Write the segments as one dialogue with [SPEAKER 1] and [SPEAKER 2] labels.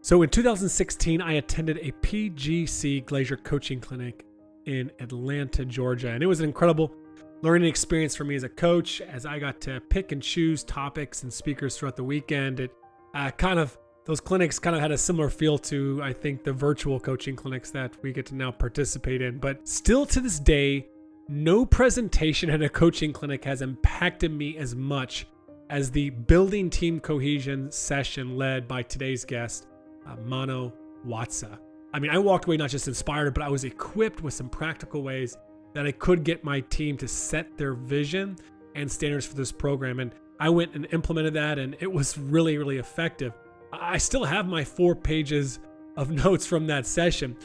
[SPEAKER 1] So in 2016, I attended a PGC Glacier coaching clinic in Atlanta, Georgia. And it was an incredible learning experience for me as a coach, as I got to pick and choose topics and speakers throughout the weekend. Those clinics kind of had a similar feel to, I think, the virtual coaching clinics that we get to now participate in. But still to this day, no presentation at a coaching clinic has impacted me as much as the building team cohesion session led by today's guest, Mano, Watsa. I mean, I walked away not just inspired, but I was equipped with some practical ways that I could get my team to set their vision and standards for this program. And I went and implemented that, and it was really, really effective. I still have my 4 pages of notes from that session.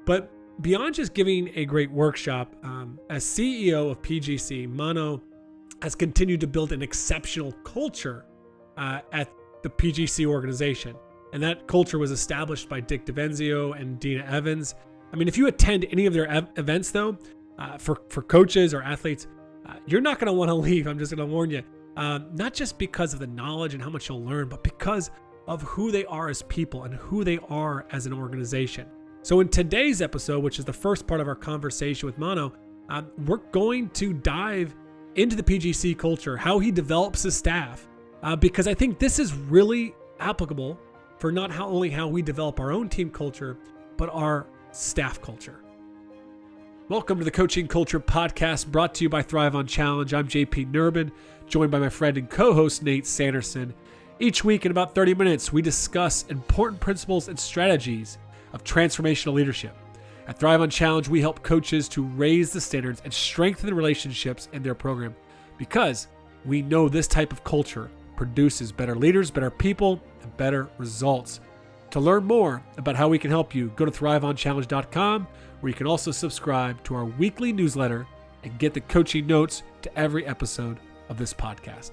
[SPEAKER 1] But beyond just giving a great workshop, as CEO of PGC, Mano has continued to build an exceptional culture at the PGC organization. And that culture was established by Dick DeVenzio and Dina Evans. I mean, if you attend any of their events, though, for coaches or athletes, you're not going to want to leave. I'm just going to warn you. Not just because of the knowledge and how much you'll learn, but because of who they are as people and who they are as an organization. So in today's episode, which is the first part of our conversation with Mano, we're going to dive into the PGC culture, how he develops his staff, because I think this is really applicable for not only how we develop our own team culture, but our staff culture. Welcome to the Coaching Culture Podcast, brought to you by Thrive on Challenge. I'm JP Nurbin, joined by my friend and co-host Nate Sanderson. Each week in about 30 minutes, we discuss important principles and strategies of transformational leadership. At Thrive on Challenge, we help coaches to raise the standards and strengthen the relationships in their program, because we know this type of culture produces better leaders, better people, and better results. To learn more about how we can help you, go to thriveonchallenge.com, where you can also subscribe to our weekly newsletter and get the coaching notes to every episode of this podcast.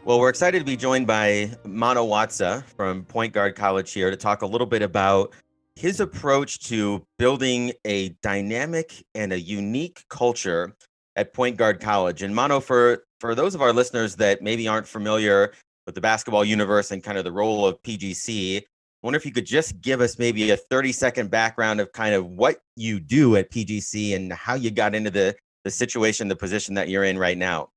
[SPEAKER 2] Well, we're excited to be joined by Mano Watsa from Point Guard College here to talk a little bit about his approach to building a dynamic and a unique culture at Point Guard College. And Mano, for those of our listeners that maybe aren't familiar with the basketball universe and kind of the role of PGC, I wonder if you could just give us maybe a 30-second background of kind of what you do at PGC and how you got into the situation, the position that you're in right now.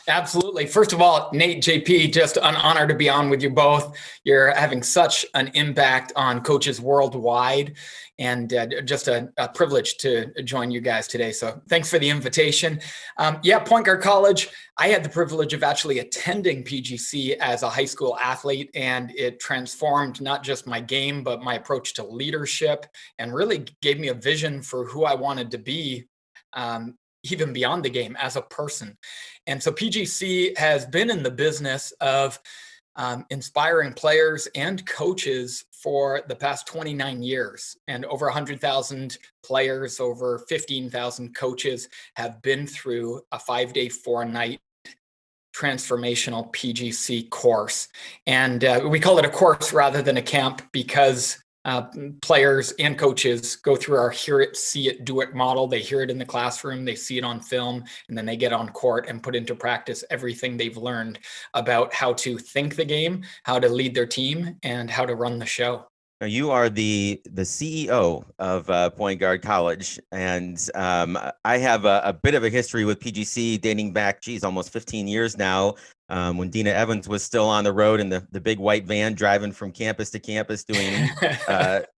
[SPEAKER 3] Absolutely. First of all, Nate, JP, just an honor to be on with you both. You're having such an impact on coaches worldwide, and just a privilege to join you guys today. So thanks for the invitation. Point Guard College, I had the privilege of actually attending PGC as a high school athlete, and it transformed not just my game, but my approach to leadership, and really gave me a vision for who I wanted to be, even beyond the game as a person. And so PGC has been in the business of inspiring players and coaches for the past 29 years. And over 100,000 players, over 15,000 coaches have been through a 5-day, 4-night transformational PGC course. And we call it a course rather than a camp, because players and coaches go through our hear it, see it, do it model. They hear it in the classroom, they see it on film, and then they get on court and put into practice everything they've learned about how to think the game, how to lead their team, and how to run the show.
[SPEAKER 2] Now, you are the CEO of Point Guard College, and I have a bit of a history with PGC dating back, almost 15 years now, when Dina Evans was still on the road in the big white van driving from campus to campus doing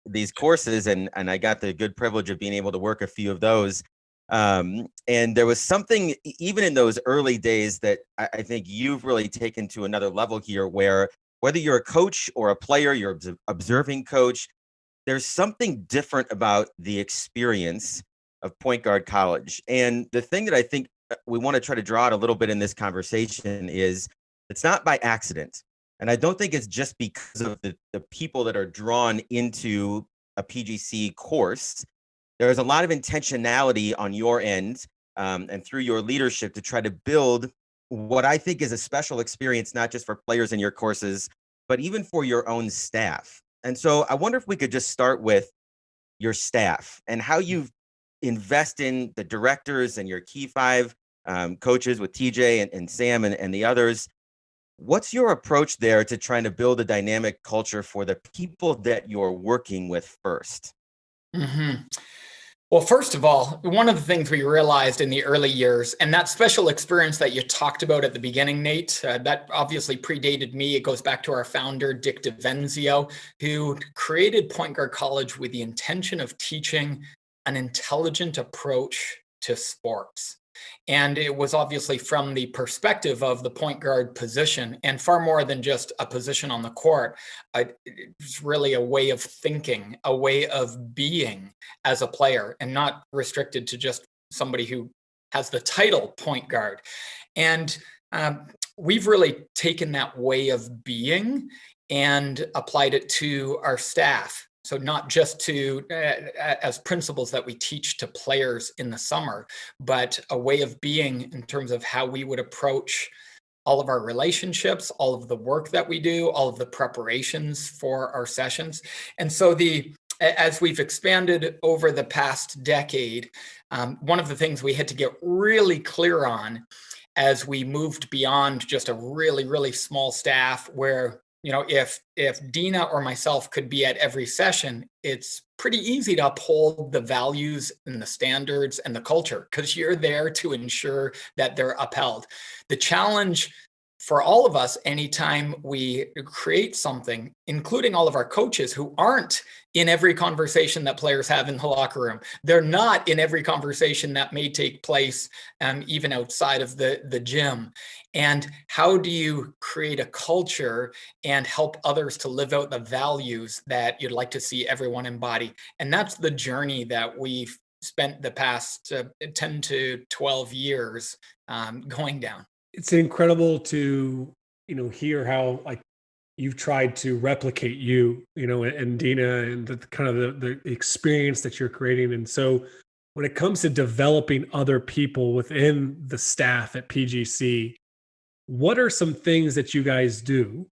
[SPEAKER 2] these courses, and I got the good privilege of being able to work a few of those. And there was something, even in those early days, that I think you've really taken to another level here, where whether you're a coach or a player, you're observing coach, there's something different about the experience of Point Guard College. And the thing that I think we want to try to draw out a little bit in this conversation is it's not by accident. And I don't think it's just because of the people that are drawn into a PGC course. There's a lot of intentionality on your end and through your leadership to try to build what I think is a special experience, not just for players in your courses, but even for your own staff. And so I wonder if we could just start with your staff and how you invest in the directors and your key 5 coaches with TJ and Sam and the others. What's your approach there to trying to build a dynamic culture for the people that you're working with first?
[SPEAKER 3] Mhm. Well, first of all, one of the things we realized in the early years, and that special experience that you talked about at the beginning, Nate, that obviously predated me. It goes back to our founder, Dick DeVenzio, who created Point Guard College with the intention of teaching an intelligent approach to sports. And it was obviously from the perspective of the point guard position, and far more than just a position on the court. It's really a way of thinking, a way of being as a player, and not restricted to just somebody who has the title point guard. And we've really taken that way of being and applied it to our staff. So not just to as principles that we teach to players in the summer, but a way of being in terms of how we would approach all of our relationships, all of the work that we do, all of the preparations for our sessions. And so as we've expanded over the past decade, one of the things we had to get really clear on as we moved beyond just a really, really small staff where, if Dina or myself could be at every session, it's pretty easy to uphold the values and the standards and the culture because you're there to ensure that they're upheld. The challenge for all of us, anytime we create something, including all of our coaches who aren't in every conversation that players have in the locker room, they're not in every conversation that may take place even outside of the gym. And how do you create a culture and help others to live out the values that you'd like to see everyone embody? And that's the journey that we've spent the past 10 to 12 years going down.
[SPEAKER 1] It's incredible to, hear how like you've tried to replicate and Dina and the kind of the experience that you're creating. And so when it comes to developing other people within the staff at PGC, what are some things that you guys do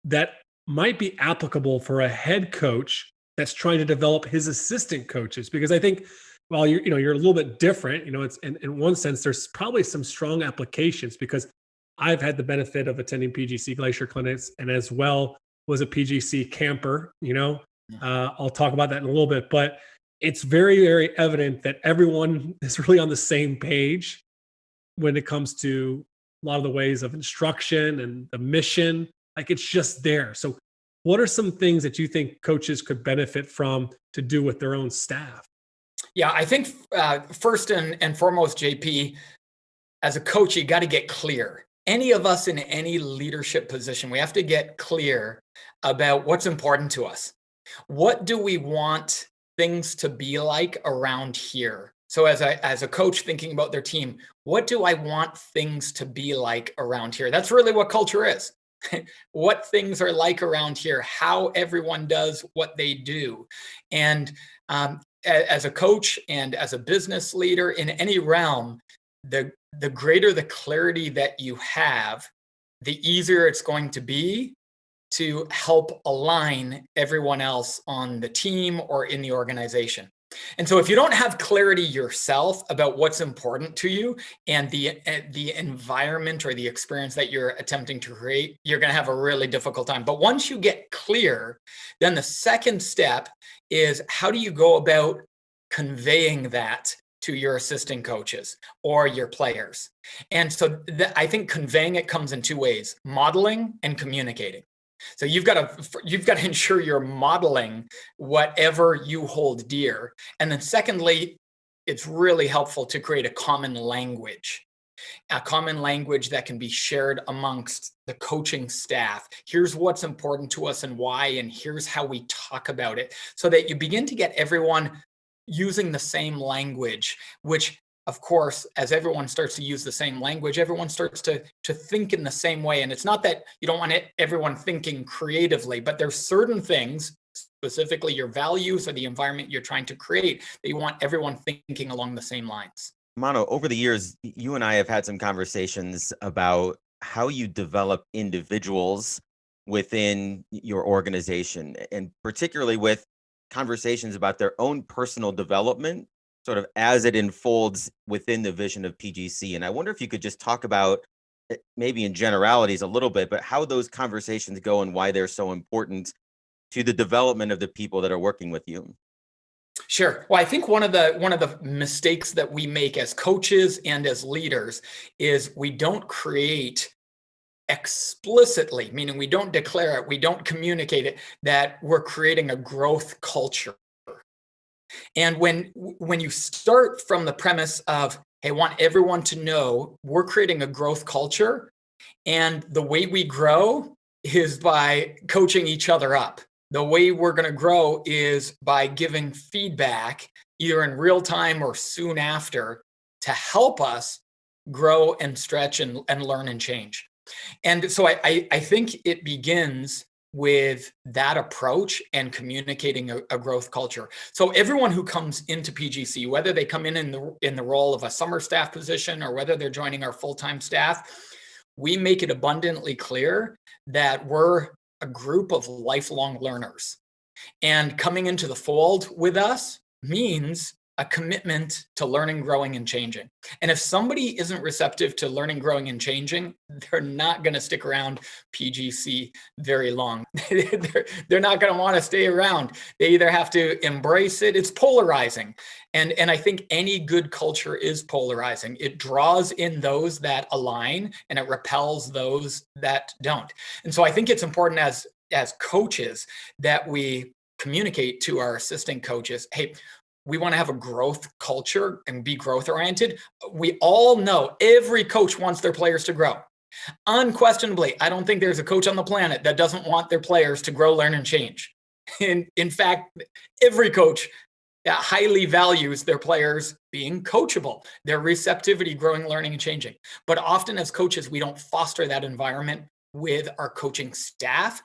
[SPEAKER 1] that might be applicable for a head coach that's trying to develop his assistant coaches? Because I think while you're a little bit different, it's in one sense, there's probably some strong applications because I've had the benefit of attending PGC Glacier clinics and as well was a PGC camper, I'll talk about that in a little bit, but it's very, very evident that everyone is really on the same page when it comes to a lot of the ways of instruction and the mission. Like it's just there. So what are some things that you think coaches could benefit from to do with their own staff?
[SPEAKER 3] Yeah, I think first and foremost, JP, as a coach, you got to get clear. Any of us in any leadership position, we have to get clear about what's important to us. What do we want things to be like around here? So as a coach thinking about their team, what do I want things to be like around here? That's really what culture is. What things are like around here, how everyone does what they do. And as a coach and as a business leader in any realm, the greater the clarity that you have, the easier it's going to be to help align everyone else on the team or in the organization. And so if you don't have clarity yourself about what's important to you and the environment or the experience that you're attempting to create, you're going to have a really difficult time. But once you get clear, then the second step is how do you go about conveying that to your assistant coaches or your players? And so I think conveying it comes in two ways: modeling and communicating. So you've got to ensure you're modeling whatever you hold dear. And then secondly, it's really helpful to create a common language that can be shared amongst the coaching staff. Here's what's important to us and why, and here's how we talk about it, so that you begin to get everyone using the same language, which of course, as everyone starts to use the same language, everyone starts to think in the same way. And it's not that you don't want everyone thinking creatively, but there's certain things, specifically your values or the environment you're trying to create, that you want everyone thinking along the same lines.
[SPEAKER 2] Mano, over the years, you and I have had some conversations about how you develop individuals within your organization, and particularly with conversations about their own personal development, sort of as it unfolds within the vision of PGC. And I wonder if you could just talk about maybe in generalities a little bit, but how those conversations go and why they're so important to the development of the people that are working with you.
[SPEAKER 3] Sure. Well, I think one of the mistakes that we make as coaches and as leaders is we don't create explicitly, meaning we don't declare it, we don't communicate it, that we're creating a growth culture. And when you start from the premise of, hey, I want everyone to know we're creating a growth culture, and the way we grow is by coaching each other up. The way we're going to grow is by giving feedback either in real time or soon after to help us grow and stretch and learn and change. And so I think it begins with that approach and communicating a growth culture. So everyone who comes into PGC, whether they come in the role of a summer staff position or whether they're joining our full-time staff, we make it abundantly clear that we're a group of lifelong learners. And coming into the fold with us means a commitment to learning, growing, and changing. And if somebody isn't receptive to learning, growing, and changing, they're not going to stick around PGC very long. They're not going to want to stay around. They either have to embrace it. It's polarizing. And I think any good culture is polarizing. It draws in those that align and it repels those that don't. And so I think it's important as coaches that we communicate to our assistant coaches, hey, we want to have a growth culture and be growth oriented. We all know every coach wants their players to grow. Unquestionably, I don't think there's a coach on the planet that doesn't want their players to grow, learn, and change. In fact, every coach highly values their players being coachable, their receptivity, growing, learning, and changing. But often as coaches, we don't foster that environment with our coaching staff.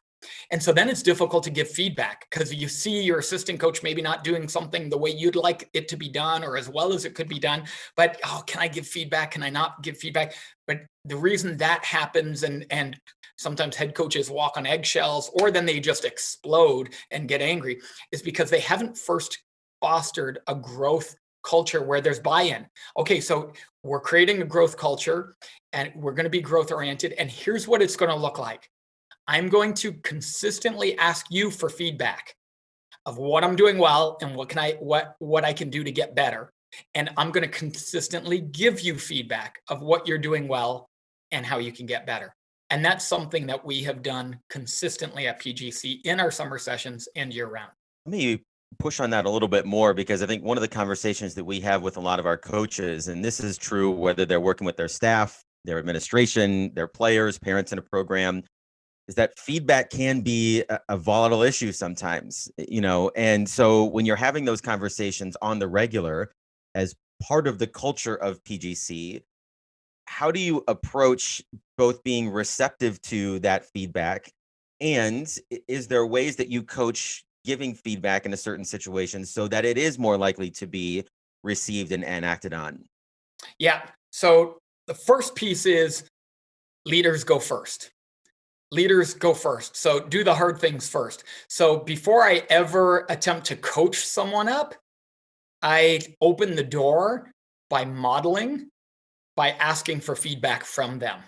[SPEAKER 3] And so then it's difficult to give feedback because you see your assistant coach maybe not doing something the way you'd like it to be done or as well as it could be done. But, can I give feedback? Can I not give feedback? But the reason that happens and sometimes head coaches walk on eggshells or then they just explode and get angry is because they haven't first fostered a growth culture where there's buy-in. Okay, so we're creating a growth culture and we're going to be growth oriented. And here's what it's going to look like. I'm going to consistently ask you for feedback of what I'm doing well and what I can do to get better. And I'm going to consistently give you feedback of what you're doing well and how you can get better. And that's something that we have done consistently at PGC in our summer sessions and year round.
[SPEAKER 2] Let me push on that a little bit more because I think one of the conversations that we have with a lot of our coaches, and this is true whether they're working with their staff, their administration, their players, parents in a program, is that feedback can be a volatile issue sometimes, and so when you're having those conversations on the regular as part of the culture of PGC, how do you approach both being receptive to that feedback and is there ways that you coach giving feedback in a certain situation so that it is more likely to be received and acted on?
[SPEAKER 3] Yeah. So the first piece is leaders go first. Leaders go first. So do the hard things first. So before I ever attempt to coach someone up, I open the door by modeling, by asking for feedback from them.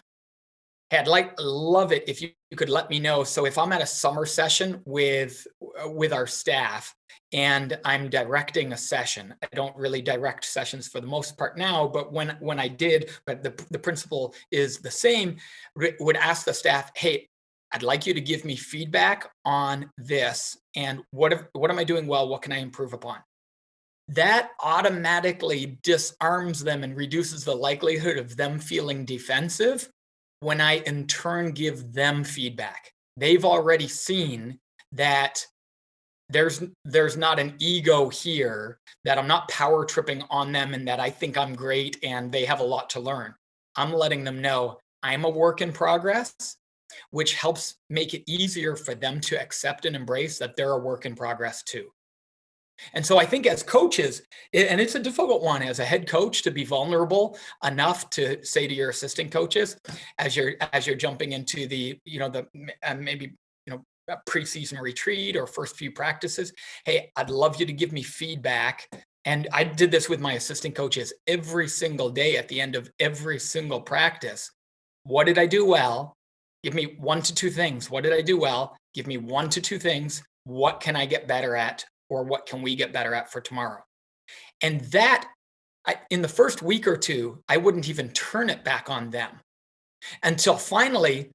[SPEAKER 3] Hey, love it if you could let me know. So if I'm at a summer session with our staff and I'm directing a session, I don't really direct sessions for the most part now, but when I did, but the principle is the same, would ask the staff, hey, I'd like you to give me feedback on this and what am I doing well? What can I improve upon? That automatically disarms them and reduces the likelihood of them feeling defensive when I in turn give them feedback. They've already seen that there's not an ego here, that I'm not power tripping on them and that I think I'm great and they have a lot to learn. I'm letting them know I'm a work in progress, which helps make it easier for them to accept and embrace that they're a work in progress too. And so I think as coaches, and it's a difficult one as a head coach to be vulnerable enough to say to your assistant coaches as you're jumping into the maybe a preseason retreat or first few practices, hey, I'd love you to give me feedback. And I did this with my assistant coaches every single day at the end of every single practice. what did I do well? Give me 1 to 2 things. What did I do well? Give me 1 to 2 things. What can I get better at? Or what can we get better at for tomorrow? And that, in the first week or two, I wouldn't even turn it back on them until finally,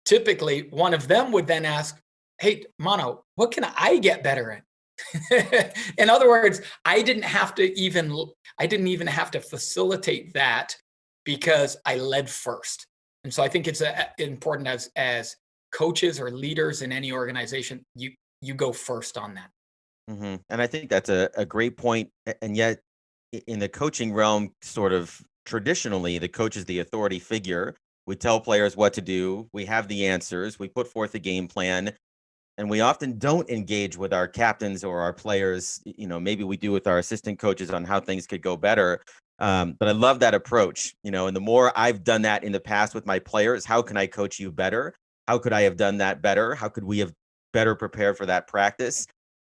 [SPEAKER 3] typically one of them would then ask, hey, Mano, what can I get better at? In other words, I didn't even have to facilitate that because I led first. And so I think it's important as coaches or leaders in any organization, you go first on that.
[SPEAKER 2] And I think that's a great point. And yet, in the coaching realm, sort of traditionally, the coach is the authority figure. We tell players what to do. We have the answers. We put forth a game plan. And we often don't engage with our captains or our players. Maybe we do with our assistant coaches on how things could go better. But I love that approach, and the more I've done that in the past with my players, how can I coach you better? How could I have done that better? How could we have better prepared for that practice?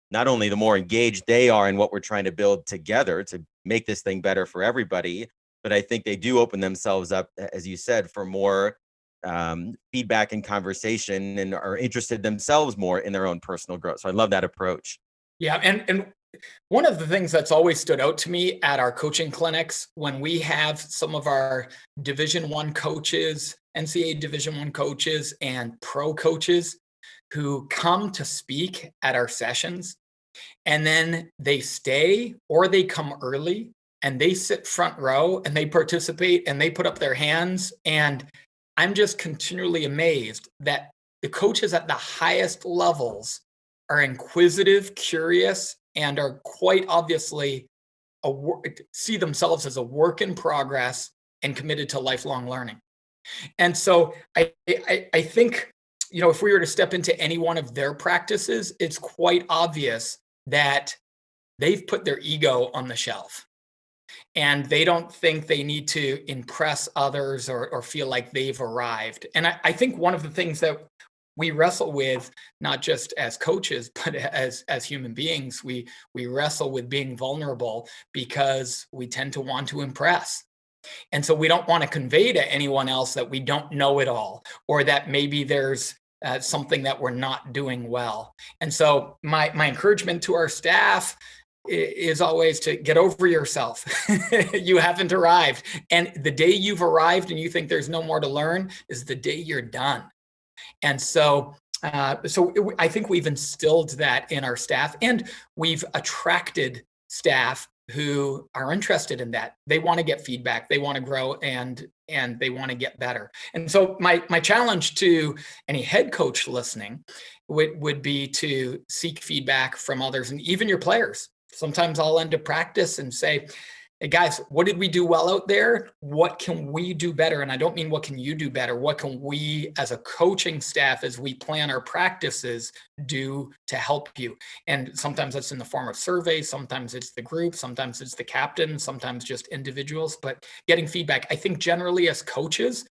[SPEAKER 2] Not only the more engaged they are in what we're trying to build together to make this thing better for everybody, but I think they do open themselves up, as you said, for more feedback and conversation, and are interested themselves more in their own personal growth. So I love that approach.
[SPEAKER 3] Yeah. And one of the things that's always stood out to me at our coaching clinics, when we have some of our Division I coaches, NCAA Division I coaches, and pro coaches who come to speak at our sessions, and then they stay or they come early and they sit front row and they participate and they put up their hands. And I'm just continually amazed that the coaches at the highest levels are inquisitive, curious, and are quite obviously see themselves as a work in progress and committed to lifelong learning. And so I think, if we were to step into any one of their practices, it's quite obvious that they've put their ego on the shelf. And they don't think they need to impress others or feel like they've arrived. And I think one of the things that we wrestle with, not just as coaches, but as human beings, we wrestle with being vulnerable because we tend to want to impress. And so we don't want to convey to anyone else that we don't know it all, or that maybe there's something that we're not doing well. And so my encouragement to our staff is always to get over yourself. You haven't arrived. And the day you've arrived and you think there's no more to learn is the day you're done. And so I think we've instilled that in our staff, and we've attracted staff who are interested in that. They want to get feedback, they want to grow, and they want to get better. And so my challenge to any head coach listening would be to seek feedback from others, and even your players. Sometimes I'll end a practice and say, hey guys, what did we do well out there? What can we do better? And I don't mean what can you do better? What can we as a coaching staff, as we plan our practices, do to help you? And sometimes that's in the form of surveys. Sometimes it's the group. Sometimes it's the captain. Sometimes just individuals. But getting feedback, I think generally as coaches,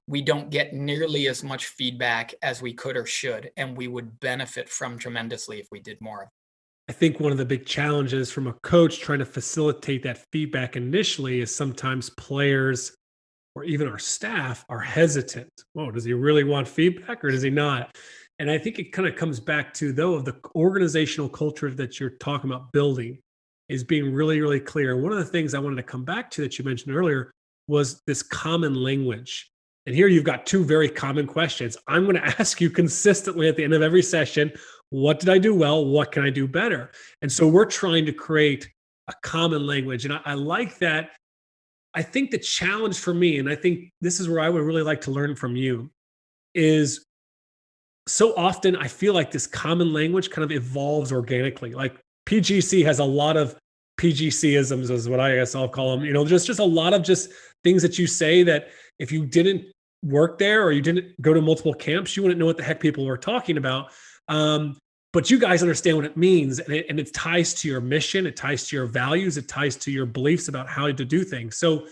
[SPEAKER 3] we don't get nearly as much feedback as we could or should. And we would benefit from tremendously if we did more of it.
[SPEAKER 1] I think one of the big challenges from a coach trying to facilitate that feedback initially is sometimes players or even our staff are hesitant. Whoa, does he really want feedback or does he not? And I think it kind of comes back to, though, of the organizational culture that you're talking about building is being really, really clear. One of the things I wanted to come back to that you mentioned earlier was this common language. And here you've got two very common questions. I'm going to ask you consistently at the end of every session, what did I do well? What can I do better? And so we're trying to create a common language. And I like that. I think the challenge for me, and I think this is where I would really like to learn from you, is so often I feel like this common language kind of evolves organically. Like PGC has a lot of PGC-isms is what I guess I'll call them, just a lot of just things that you say that if you didn't work there or you didn't go to multiple camps, you wouldn't know what the heck people were talking about. But you guys understand what it means, and it ties to your mission, it ties to your values, it ties to your beliefs about how to do things. So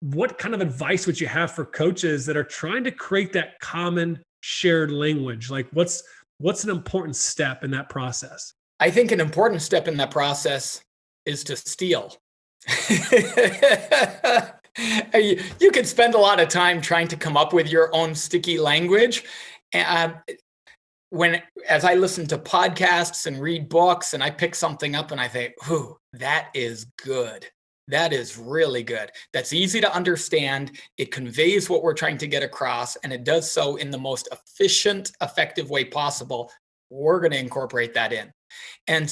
[SPEAKER 1] what kind of advice would you have for coaches that are trying to create that common shared language? Like what's an important step in that process?
[SPEAKER 3] I think an important step in that process is to steal. You could spend a lot of time trying to come up with your own sticky language. Uh, as I listen to podcasts and read books, and I pick something up and I think, "Ooh, that is good. That is really good. That's easy to understand. It conveys what we're trying to get across, and it does so in the most efficient, effective way possible." We're going to incorporate that in. And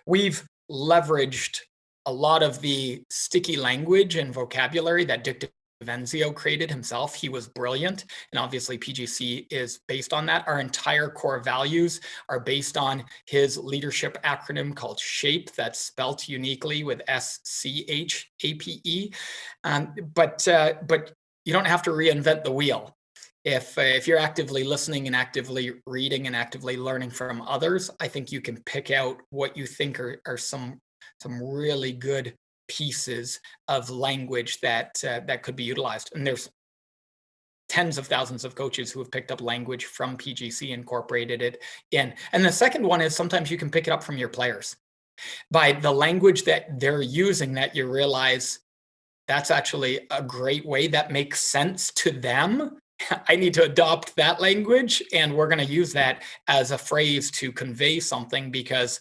[SPEAKER 3] we've leveraged a lot of the sticky language and vocabulary that Dick Venzio created himself. He was brilliant, and obviously PGC is based on that. Our entire core values are based on his leadership acronym called SHAPE, that's spelt uniquely with SCHAPE. But you don't have to reinvent the wheel. If you're actively listening and actively reading and actively learning from others, I think you can pick out what you think are some really good pieces of language that could be utilized. And there's tens of thousands of coaches who have picked up language from PGC, incorporated it in. And the second one is sometimes you can pick it up from your players. By the language that they're using, that you realize that's actually a great way that makes sense to them. I need to adopt that language, and we're going to use that as a phrase to convey something because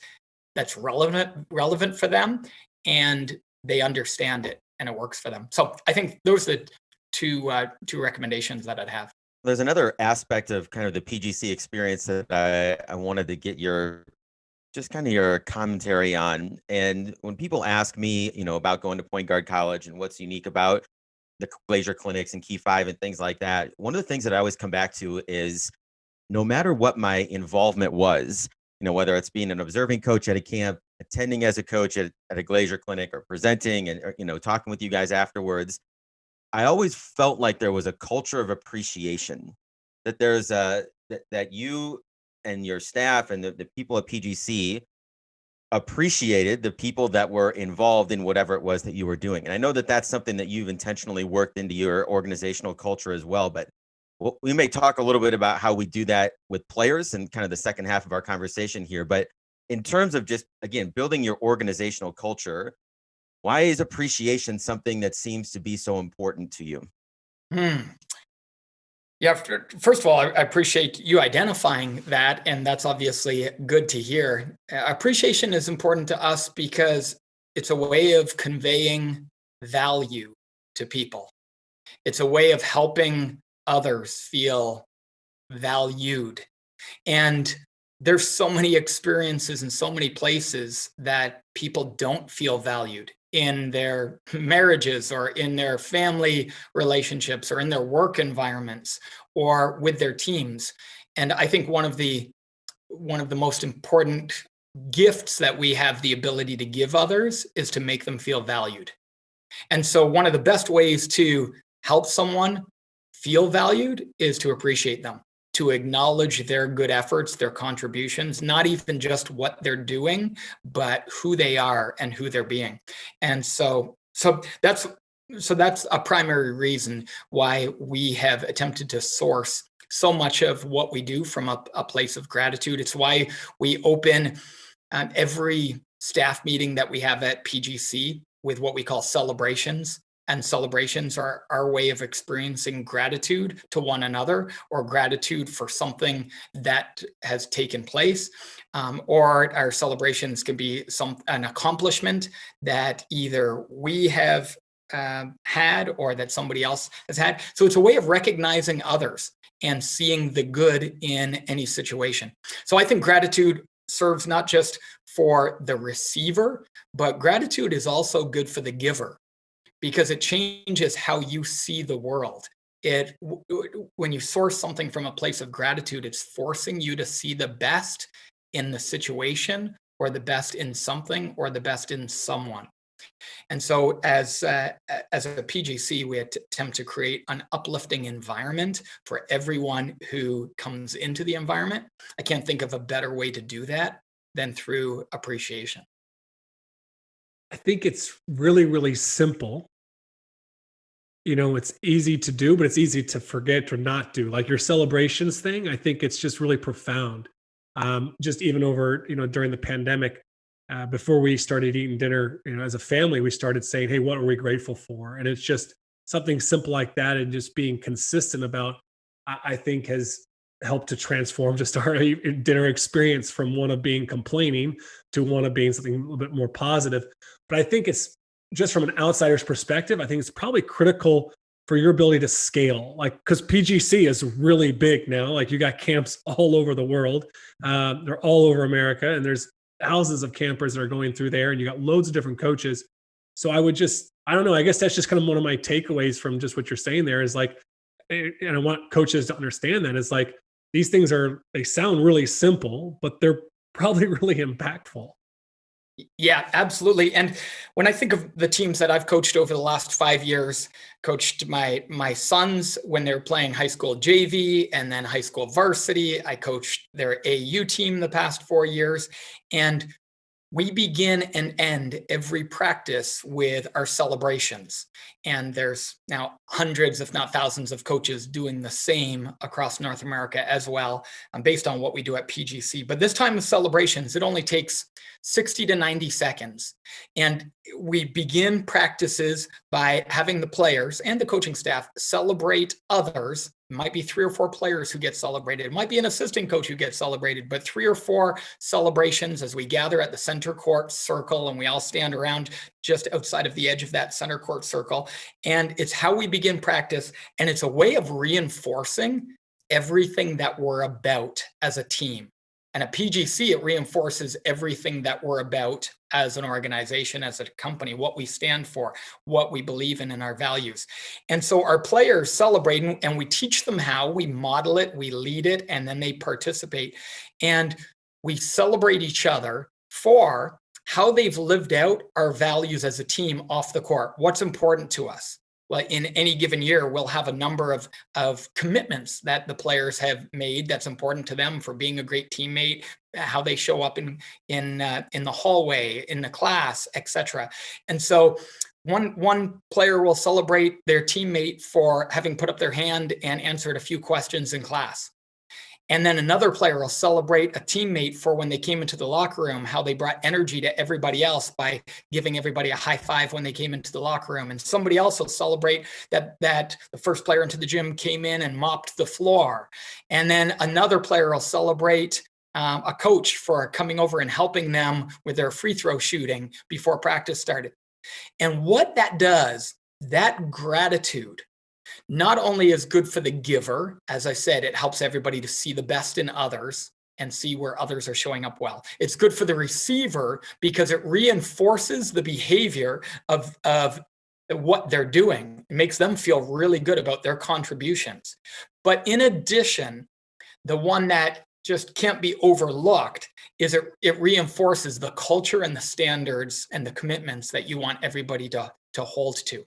[SPEAKER 3] that's relevant for them, and they understand it, and it works for them. So I think those are the two recommendations that I'd have.
[SPEAKER 2] There's another aspect of kind of the PGC experience that I wanted to get your commentary on. And when people ask me, about going to Point Guard College and what's unique about the Glacier clinics and Key 5 and things like that, one of the things that I always come back to is no matter what my involvement was, whether it's being an observing coach at a camp, attending as a coach at a Glacier clinic, or presenting and talking with you guys afterwards, I always felt like there was a culture of appreciation, that there's that you and your staff and the people at PGC appreciated the people that were involved in whatever it was that you were doing. And I know that that's something that you've intentionally worked into your organizational culture as well, but we may talk a little bit about how we do that with players and kind of the second half of our conversation here. But in terms of just, again, building your organizational culture, why is appreciation something that seems to be so important to you?
[SPEAKER 3] Yeah, first of all, I appreciate you identifying that, and that's obviously good to hear. Appreciation is important to us because it's a way of conveying value to people. It's a way of helping others feel valued. And there's so many experiences in so many places that people don't feel valued in their marriages or in their family relationships or in their work environments or with their teams. And I think one of the most important gifts that we have the ability to give others is to make them feel valued. And so one of the best ways to help someone feel valued is to appreciate them, to acknowledge their good efforts, their contributions, not even just what they're doing, but who they are and who they're being. And so that's a primary reason why we have attempted to source so much of what we do from a place of gratitude. It's why we open every staff meeting that we have at PGC with what we call celebrations. And celebrations are our way of experiencing gratitude to one another, or gratitude for something that has taken place. Or our celebrations can be an accomplishment that either we have had or that somebody else has had. So it's a way of recognizing others and seeing the good in any situation. So I think gratitude serves not just for the receiver, but gratitude is also good for the giver, because it changes how you see the world. When you source something from a place of gratitude, it's forcing you to see the best in the situation, or the best in something, or the best in someone. And so as a PGC, we attempt to create an uplifting environment for everyone who comes into the environment. I can't think of a better way to do that than through appreciation.
[SPEAKER 1] I think it's really, really simple. It's easy to do, but it's easy to forget or not do. Like your celebrations thing, I think it's just really profound. Just even over, during the pandemic, before we started eating dinner, as a family, we started saying, "Hey, what are we grateful for?" And it's just something simple like that, and just being consistent about, I think, has helped to transform just our dinner experience from one of being complaining to one of being something a little bit more positive. But I think it's just from an outsider's perspective, I think it's probably critical for your ability to scale, like, because PGC is really big now. Like, you got camps all over the world. They're all over America, and there's thousands of campers that are going through there, and you got loads of different coaches. So I would just, I don't know, I guess that's just kind of one of my takeaways from just what you're saying there is like, and I want coaches to understand that it's like, these things they sound really simple, but they're probably really impactful.
[SPEAKER 3] Yeah, absolutely. And when I think of the teams that I've coached over the last 5 years, coached my sons when they were playing high school JV and then high school varsity. I coached their AU team the past 4 years. And we begin and end every practice with our celebrations. And there's now hundreds, if not thousands, of coaches doing the same across North America as well, based on what we do at PGC. But this time of celebrations, it only takes 60 to 90 seconds. And we begin practices by having the players and the coaching staff celebrate others. It might be 3 or 4 players who get celebrated. It might be an assistant coach who gets celebrated, but 3 or 4 celebrations as we gather at the center court circle, and we all stand around just outside of the edge of that center court circle. And it's how we begin practice. And it's a way of reinforcing everything that we're about as a team. And at PGC, it reinforces everything that we're about as an organization, as a company, what we stand for, what we believe in, and our values. And so our players celebrate, and we teach them how, we model it, we lead it, and then they participate. And we celebrate each other for how they've lived out our values as a team off the court. What's important to us? Well, in any given year, we'll have a number of commitments that the players have made that's important to them for being a great teammate, how they show up in the hallway, in the class, etc. And so one player will celebrate their teammate for having put up their hand and answered a few questions in class. And then another player will celebrate a teammate for when they came into the locker room, how they brought energy to everybody else by giving everybody a high five when they came into the locker room. And somebody else will celebrate that the first player into the gym came in and mopped the floor. And then another player will celebrate a coach for coming over and helping them with their free throw shooting before practice started. And what that does, that gratitude, not only is good for the giver, as I said, it helps everybody to see the best in others and see where others are showing up well. It's good for the receiver because it reinforces the behavior of what they're doing. It makes them feel really good about their contributions. But in addition, the one that just can't be overlooked is it reinforces the culture and the standards and the commitments that you want everybody to hold to.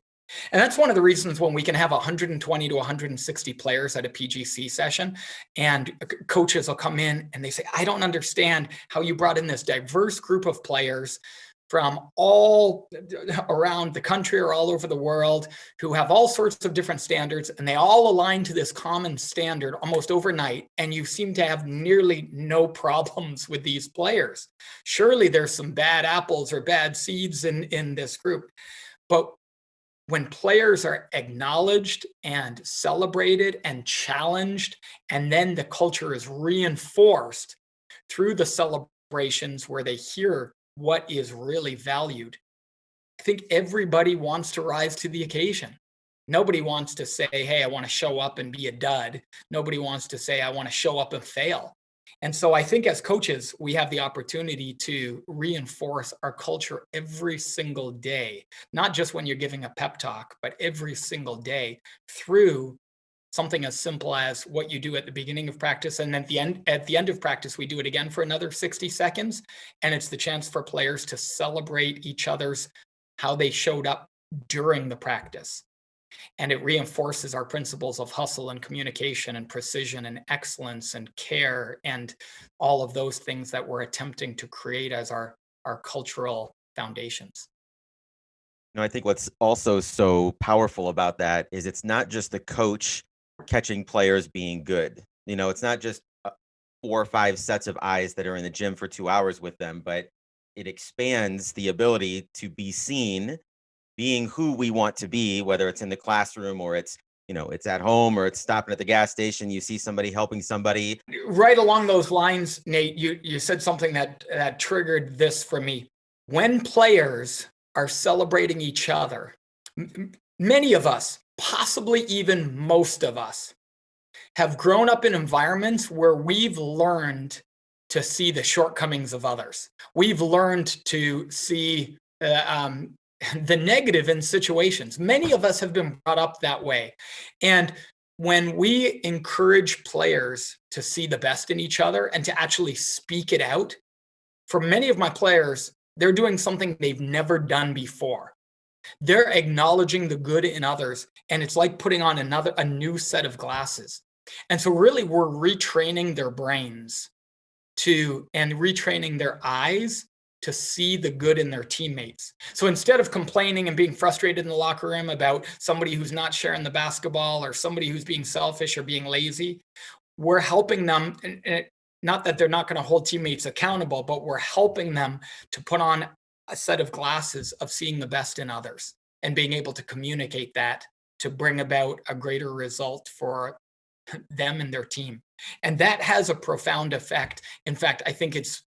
[SPEAKER 3] And that's one of the reasons when we can have 120 to 160 players at a PGC session, and coaches will come in and they say, I don't understand how you brought in this diverse group of players from all around the country or all over the world who have all sorts of different standards, and they all align to this common standard almost overnight, and you seem to have nearly no problems with these players. Surely there's some bad apples or bad seeds in this group. But when players are acknowledged and celebrated and challenged, and then the culture is reinforced through the celebrations where they hear what is really valued, I think everybody wants to rise to the occasion. Nobody wants to say, hey, I want to show up and be a dud. Nobody wants to say, I want to show up and fail. And so I think as coaches, we have the opportunity to reinforce our culture every single day, not just when you're giving a pep talk, but every single day through something as simple as what you do at the beginning of practice. And at the end of practice, we do it again for another 60 seconds. And it's the chance for players to celebrate each other's, how they showed up during the practice. And it reinforces our principles of hustle and communication and precision and excellence and care and all of those things that we're attempting to create as our cultural foundations.
[SPEAKER 2] I think what's also so powerful about that is it's not just the coach catching players being good. It's not just 4 or 5 sets of eyes that are in the gym for 2 hours with them, but it expands the ability to be seen, being who we want to be, whether it's in the classroom or it's, it's at home or it's stopping at the gas station. You see somebody helping somebody.
[SPEAKER 3] Right along those lines, Nate, you said something that triggered this for me. When players are celebrating each other, many of us, possibly even most of us, have grown up in environments where we've learned to see the shortcomings of others. We've learned to see the negative in situations. Many of us have been brought up that way. And when we encourage players to see the best in each other and to actually speak it out, for many of my players, they're doing something they've never done before. They're acknowledging the good in others, and it's like putting on a new set of glasses. And so really we're retraining their brains and retraining their eyes to see the good in their teammates. So instead of complaining and being frustrated in the locker room about somebody who's not sharing the basketball or somebody who's being selfish or being lazy, we're helping them, and not that they're not going to hold teammates accountable, but we're helping them to put on a set of glasses of seeing the best in others and being able to communicate that to bring about a greater result for them and their team. And that has a profound effect. In fact, I think it's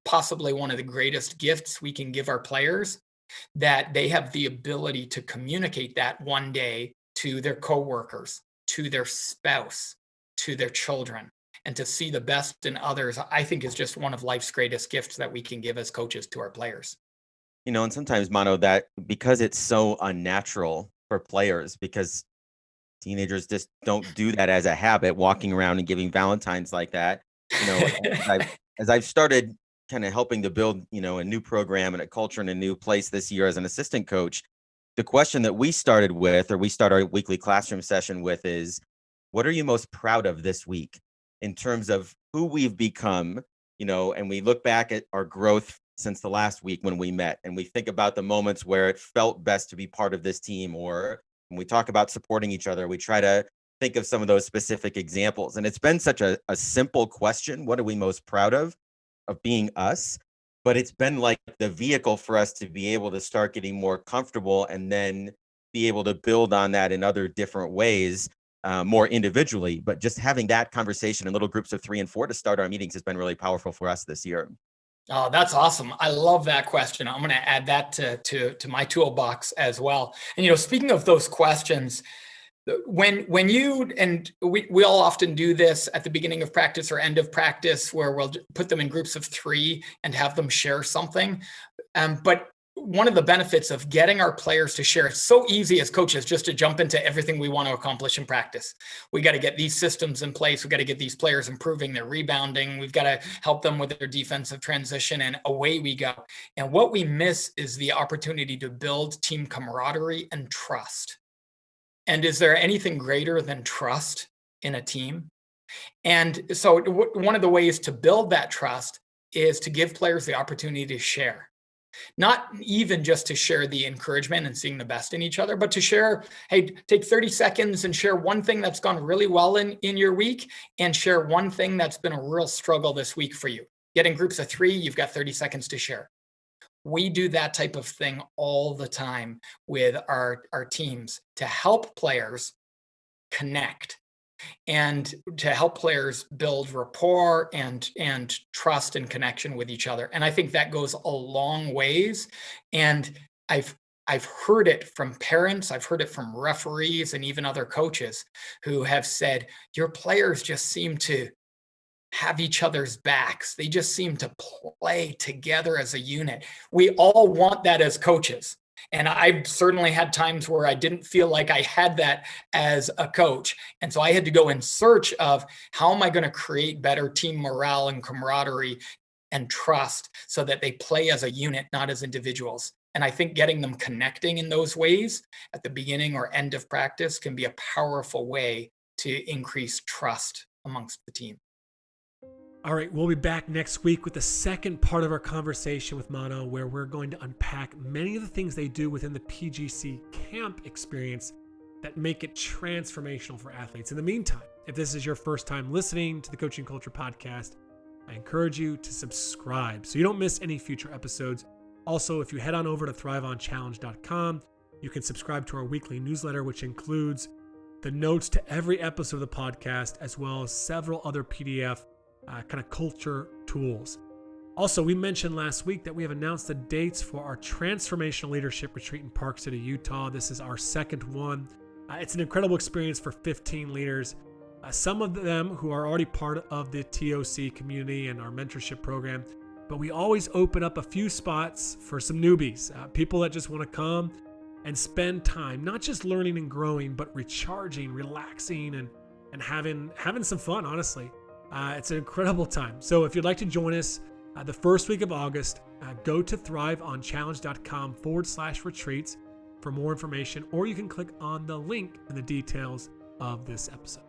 [SPEAKER 3] possibly one of the greatest gifts we can give our players, that they have the ability to communicate that one day to their coworkers, to their spouse, to their children, and to see the best in others. I think is just one of life's greatest gifts that we can give as coaches to our players.
[SPEAKER 2] And sometimes, Mano, that because it's so unnatural for players, because teenagers just don't do that as a habit, walking around and giving Valentines like that. As I've started kind of helping to build, a new program and a culture in a new place this year as an assistant coach, the question that we start our weekly classroom session with is, what are you most proud of this week in terms of who we've become, and we look back at our growth since the last week when we met, and we think about the moments where it felt best to be part of this team, or when we talk about supporting each other, we try to think of some of those specific examples. And it's been such a simple question. What are we most proud of being us? But it's been like the vehicle for us to be able to start getting more comfortable and then be able to build on that in other different ways, more individually. But just having that conversation in little groups of 3 and 4 to start our meetings has been really powerful for us this year.
[SPEAKER 3] Oh, that's awesome. I love that question. I'm going to add that to my toolbox as well. And, speaking of those questions, when you, and we all often do this at the beginning of practice or end of practice, where we'll put them in groups of 3 and have them share something. But one of the benefits of getting our players to share, it's so easy as coaches just to jump into everything we want to accomplish in practice. We got to get these systems in place. We got to get these players improving their rebounding. We've got to help them with their defensive transition, and away we go. And what we miss is the opportunity to build team camaraderie and trust. And is there anything greater than trust in a team? And so one of the ways to build that trust is to give players the opportunity to share. Not even just to share the encouragement and seeing the best in each other, but to share, hey, take 30 seconds and share one thing that's gone really well in your week, and share one thing that's been a real struggle this week for you. Get in groups of 3, you've got 30 seconds to share. We do that type of thing all the time with our teams to help players connect and to help players build rapport and trust and connection with each other. And I think that goes a long ways. And I've heard it from parents, I've heard it from referees, and even other coaches who have said, your players just seem to have each other's backs. They just seem to play together as a unit. We all want that as coaches. And I've certainly had times where I didn't feel like I had that as a coach. And so I had to go in search of, how am I going to create better team morale and camaraderie and trust so that they play as a unit, not as individuals. And I think getting them connecting in those ways at the beginning or end of practice can be a powerful way to increase trust amongst the team.
[SPEAKER 1] All right, we'll be back next week with the second part of our conversation with Mano, where we're going to unpack many of the things they do within the PGC camp experience that make it transformational for athletes. In the meantime, if this is your first time listening to the Coaching Culture Podcast, I encourage you to subscribe so you don't miss any future episodes. Also, if you head on over to thriveonchallenge.com, you can subscribe to our weekly newsletter, which includes the notes to every episode of the podcast, as well as several other PDF kind of culture tools. Also, we mentioned last week that we have announced the dates for our Transformational Leadership Retreat in Park City, Utah. This is our second one. It's an incredible experience for 15 leaders. Some of them who are already part of the TOC community and our mentorship program, but we always open up a few spots for some newbies, people that just want to come and spend time, not just learning and growing, but recharging, relaxing, and having some fun, honestly. It's an incredible time. So if you'd like to join us the first week of August, go to thriveonchallenge.com/retreats for more information, or you can click on the link in the details of this episode.